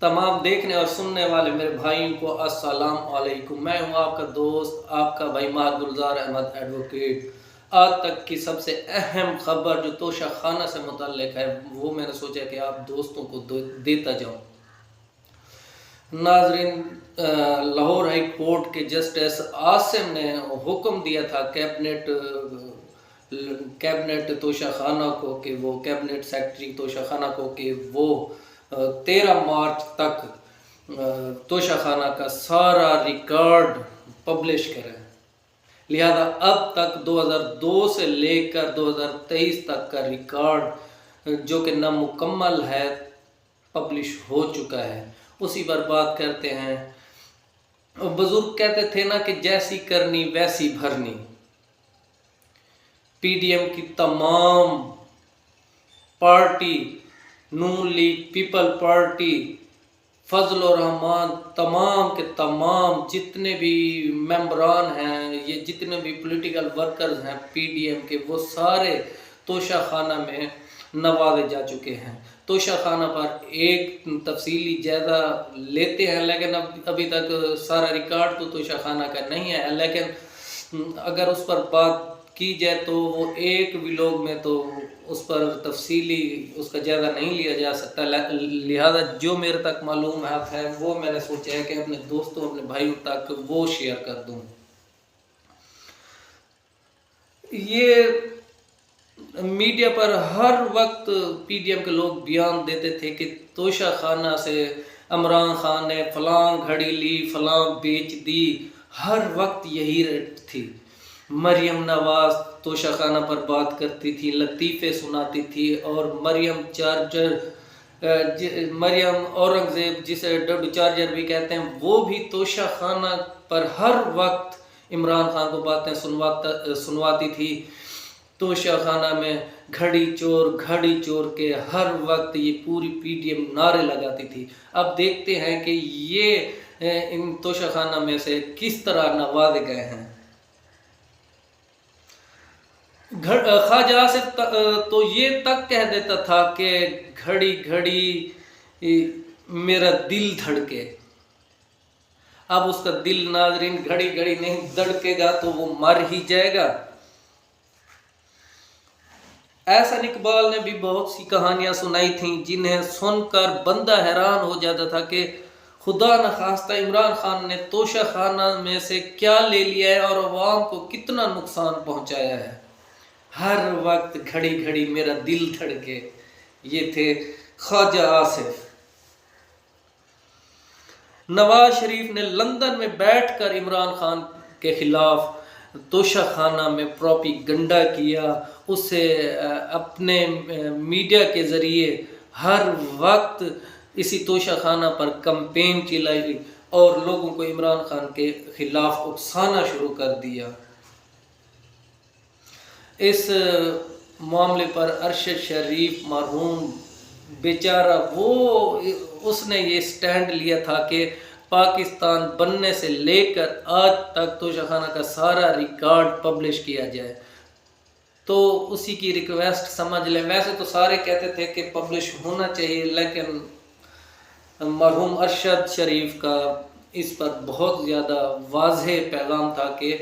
तमाम देखने और सुनने वाले मेरे भाइयों को अस्सलाम वालेकुम। मैं हूं आपका दोस्त, आपका भाई महद गुलजार अहमद एडवोकेट। आज तक की सबसे अहम खबर जो तोशा खाना से मुतल्लिक है वो मैंने सोचा कि आप दोस्तों को देता जाऊं। नाजरीन, लाहौर हाई कोर्ट के जस्टिस आसिम ने हुक्म दिया था कैबिनेट तोशा खाना को कि वो कैबिनेट सेक्रेटरी तोशा खाना को कि वो 13 मार्च तक तोशा खाना का सारा रिकॉर्ड पब्लिश करें। लिहाजा अब तक 2002 से लेकर 2023 तक का रिकॉर्ड जो कि नामुकम्मल है पब्लिश हो चुका है। उसी पर बात करते हैं। बुजुर्ग कहते थे ना कि जैसी करनी वैसी भरनी। पीडीएम की तमाम पार्टी, नून लीग, पीपल पार्टी, फजल रहमान, तमाम के तमाम जितने भी मेंबरान हैं, ये जितने भी पॉलिटिकल वर्कर्स हैं पीडीएम के, वो सारे तोशा खाना में नवाजे जा चुके हैं। तोशा खाना पर एक तफसीली जायजा लेते हैं, लेकिन अभी तक सारा रिकॉर्ड तो तोशा खाना का नहीं है। लेकिन अगर उस पर बात की जाए तो वो एक व्लॉग में तो उस पर तफसीली उसका जायजा नहीं लिया जा सकता। लिहाजा जो मेरे तक मालूमात है वो मैंने सोचा है कि अपने दोस्तों, अपने भाइयों तक वो शेयर कर दूं। ये मीडिया पर हर वक्त पीडीएम के लोग बयान देते थे कि तोशा खाना से इमरान खान ने फलां घड़ी ली, फलां बेच दी। हर वक्त यही रेट थी। मरियम नवाज तोशा खाना पर बात करती थी, लतीफ़े सुनाती थी, और मरियम औरंगज़ेब जिसे डब्ल्यू चार्जर भी कहते हैं, वो भी तोशा खाना पर हर वक्त इमरान खान को बातें सुनवाती थी। तोशा खाना में घड़ी चोर के हर वक्त ये पूरी पीडीएम नारे लगाती थी। अब देखते हैं कि ये इन तोशा खाना में से किस तरह नवाजे गए हैं। ख्वाजा आसिफ तो ये तक कह देता था कि घड़ी घड़ी मेरा दिल धड़के। अब उसका दिल नाजरीन घड़ी घड़ी नहीं धड़केगा तो वो मर ही जाएगा। एहसान इकबाल ने भी बहुत सी कहानियां सुनाई थी जिन्हें सुनकर बंदा हैरान हो जाता था कि खुदा न खास्ता इमरान खान ने तोशा खाना में से क्या ले लिया है और अवाम को कितना नुकसान पहुंचाया है। हर वक्त घड़ी घड़ी मेरा दिल धड़के, ये थे ख्वाजा आसिफ। नवाज शरीफ ने लंदन में बैठकर इमरान खान के खिलाफ तोशा खाना में प्रोपेगेंडा किया। उसे अपने मीडिया के ज़रिए हर वक्त इसी तोशा खाना पर कैंपेन चलाई और लोगों को इमरान खान के खिलाफ उकसाना शुरू कर दिया। इस मामले पर अरशद शरीफ मरहूम बेचारा उसने ये स्टैंड लिया था कि पाकिस्तान बनने से लेकर आज तक तोशा खाना का सारा रिकॉर्ड पब्लिश किया जाए। तो उसी की रिक्वेस्ट समझ लें। वैसे तो सारे कहते थे कि पब्लिश होना चाहिए, लेकिन मरहूम अरशद शरीफ का इस पर बहुत ज़्यादा वाज़ेह पैगाम था कि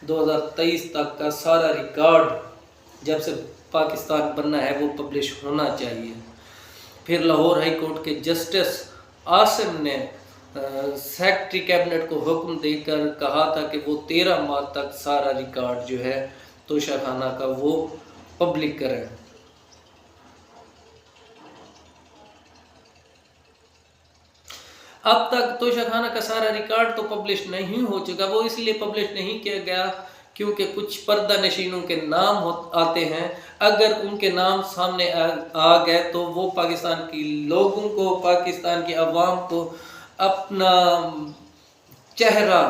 2023 तक का सारा रिकॉर्ड जब से पाकिस्तान बनना है वो पब्लिश होना चाहिए। फिर लाहौर हाई कोर्ट के जस्टिस आसिम ने सेक्रेटरी कैबिनेट को हुक्म देकर कहा था कि वो 13 मार्च तक सारा रिकॉर्ड जो है तोशा खाना का वो पब्लिक करें। अब तक तोशा खाना का सारा रिकॉर्ड तो पब्लिश नहीं हो चुका। वो इसलिए पब्लिश नहीं किया गया क्योंकि कुछ पर्दा नशीनों के नाम आते हैं। अगर उनके नाम सामने आ गए तो वो पाकिस्तान की लोगों को, पाकिस्तान की अवाम को अपना चेहरा,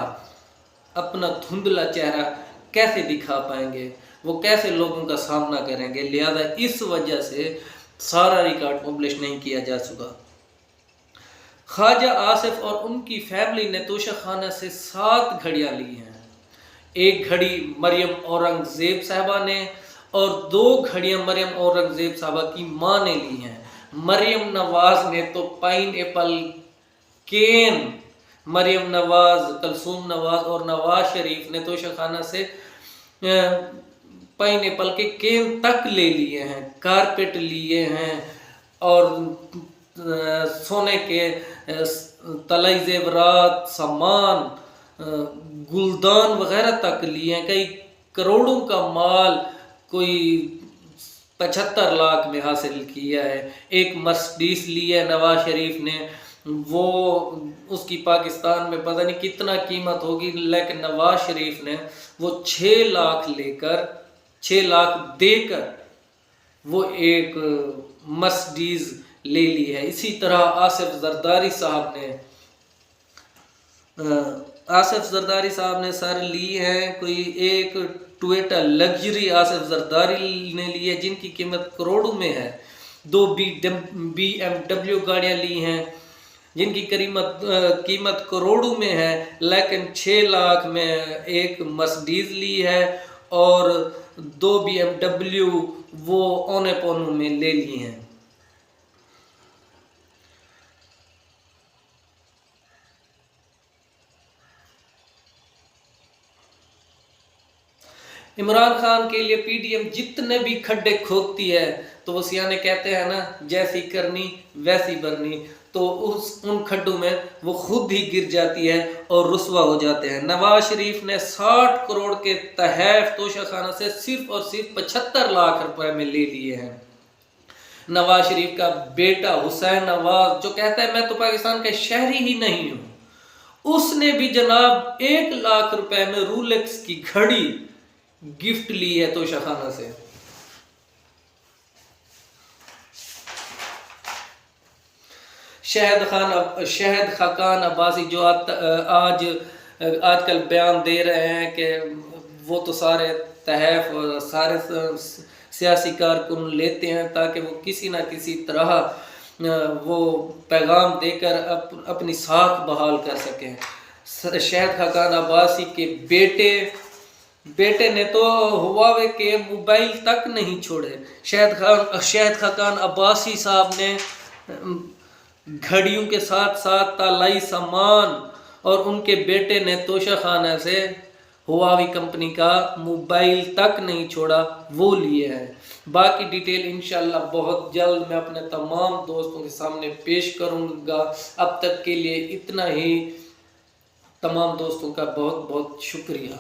अपना धुंधला चेहरा कैसे दिखा पाएंगे, वो कैसे लोगों का सामना करेंगे। लिहाजा इस वजह से सारा रिकॉर्ड पब्लिश नहीं किया जा सका। ख्वाजा आसिफ और उनकी फैमिली ने तोशा खाना से 7 घड़ियाँ ली हैं। एक घड़ी मरियम औरंगज़ेब साहबा ने और 2 घड़ियाँ मरियम औरंगज़ेब साहबा की माँ ने ली हैं। मरियम नवाज ने तो pine Apple can Maryam Nawaz, Kulsoom Nawaz اور نواز شریف نے توشہ خانہ سے پائن ایپل کے کین تک لے لیے ہیں، کارپیٹ لیے ہیں اور سونے کے طلائی زیورات، سامان، گلدان وغیرہ تک لیے ہیں، کئی کروڑوں کا مال کوئی 75 لاکھ میں حاصل کیا ہے۔ ایک مرسڈیز لی ہے نواز شریف نے، وہ اس کی پاکستان میں پتہ نہیں کتنا قیمت ہوگی، لیکن نواز شریف نے وہ 6 لاکھ دے کر وہ ایک مرسڈیز لے لی ہے۔ اسی طرح آصف زرداری صاحب نے سر لی ہے کوئی ایک ٹویٹا لگژری آصف زرداری نے لی ہے جن کی قیمت کروڑوں میں ہے۔ 2 BMW گاڑیاں لی ہیں جن کی قیمت کروڑوں میں ہے، لیکن 6 لاکھ میں ایک مرسڈیز لی ہے اور 2 BMW وہ اونے پونوں میں لے لی ہیں۔ عمران خان کے لیے پی ڈی ایم جتنے بھی کھڈے کھودتی ہے تو وہ سیانے کہتے ہیں نا، جیسی کرنی ویسی برنی، تو ان کھڈوں میں وہ خود ہی گر جاتی ہے اور رسوا ہو جاتے ہیں۔ نواز شریف نے 60 کروڑ کے تحائف توشہ خانہ سے صرف اور صرف 75 لاکھ روپے میں لے لیے ہیں۔ نواز شریف کا بیٹا حسین نواز جو کہتا ہے میں تو پاکستان کا شہری ہی نہیں ہوں، اس نے بھی جناب 1 لاکھ روپے میں رولیکس کی گھڑی گفٹ لی ہے توشہ خانہ سے۔ شہد خاقان عباسی جو آج کل بیان دے رہے ہیں کہ وہ تو سارے تحائف سارے سیاسی کارکن لیتے ہیں تاکہ وہ کسی نہ کسی طرح وہ پیغام دے کر اپنی ساکھ بحال کر سکیں۔ شہد خاقان عباسی کے بیٹے نے تو ہواوے کے موبائل تک نہیں چھوڑے۔ شہد خاقان عباسی صاحب نے گھڑیوں کے ساتھ ساتھ طلائی سامان، اور ان کے بیٹے نے توشہ خانہ سے ہواوی کمپنی کا موبائل تک نہیں چھوڑا، وہ لیے ہیں۔ باقی ڈیٹیل انشاءاللہ بہت جلد میں اپنے تمام دوستوں کے سامنے پیش کروں گا۔ اب تک کے لیے اتنا ہی، تمام دوستوں کا بہت بہت شکریہ۔